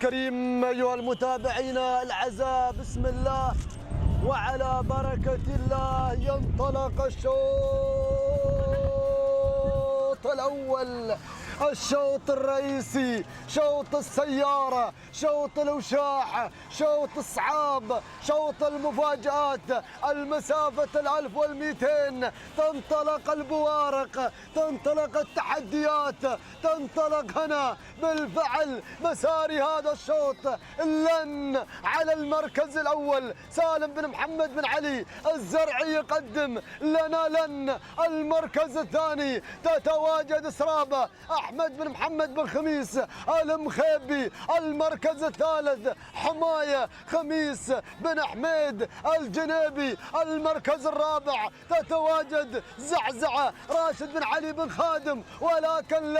الكريم أيها المتابعين الأعزاء، بسم الله وعلى بركة الله ينطلق الشوط الأول، الشوط الرئيسي، شوط السيارة، شوط الوشاح، شوط الصعاب، شوط المفاجآت، المسافة 1200. تنطلق البوارق، تنطلق التحديات، تنطلق هنا بالفعل مساري هذا الشوط. لن على المركز الأول سالم بن محمد بن علي الزرعي يقدم لنا لن. المركز الثاني تتواجد سرابة أحمد بن محمد بن خميس المخيبي. المركز الثالث حماية خميس بن حميد الجنيبي. المركز الرابع تتواجد زعزعة راشد بن علي بن خادم. ولكن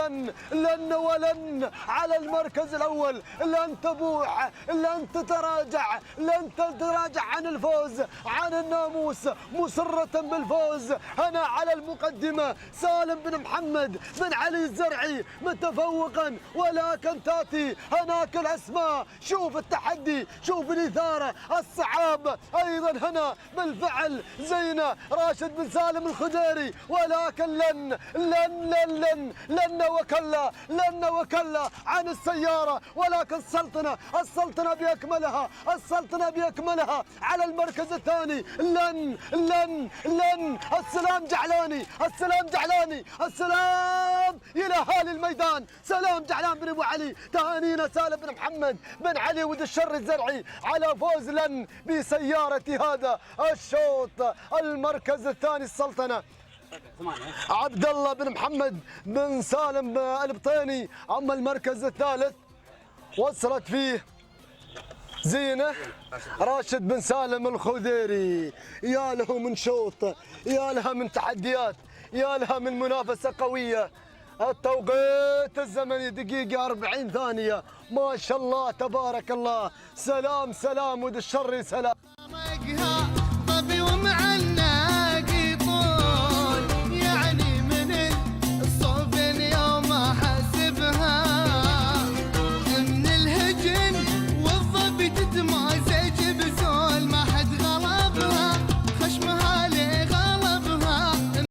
لن ولن على المركز الأول. لن تبوح، لن تتراجع، لن تتراجع عن الفوز، عن الناموس، مصرة بالفوز. هنا على المقدمة سالم بن محمد بن علي الزرعي متفوقا، ولكن تاتي هناك الاسماء. شوف التحدي، شوف الاثاره، الصعاب ايضا هنا بالفعل زينه راشد بن سالم الخديري. ولكن لن وكلا، لن وكلا عن السياره. ولكن السلطنه باكملها، السلطنه باكملها على المركز الثاني. لن السلام جعلاني، السلام جعلاني، السلام الى اهالي الميدان. سلام جعلان بن ابو علي. تهانينا سالم بن محمد بن علي ود الشر الزرعي على فوز لن بسيارة هذا الشوط. المركز الثاني السلطنة عبد الله بن محمد بن سالم البطيني. اما المركز الثالث وصلت فيه زينة راشد بن سالم الخديري. يا له من شوط، يا لها من تحديات، يا لها من منافسة قوية. التوقيت الزمني دقيقة 40 ثانية. ما شاء الله تبارك الله. سلام ود الشر سلام.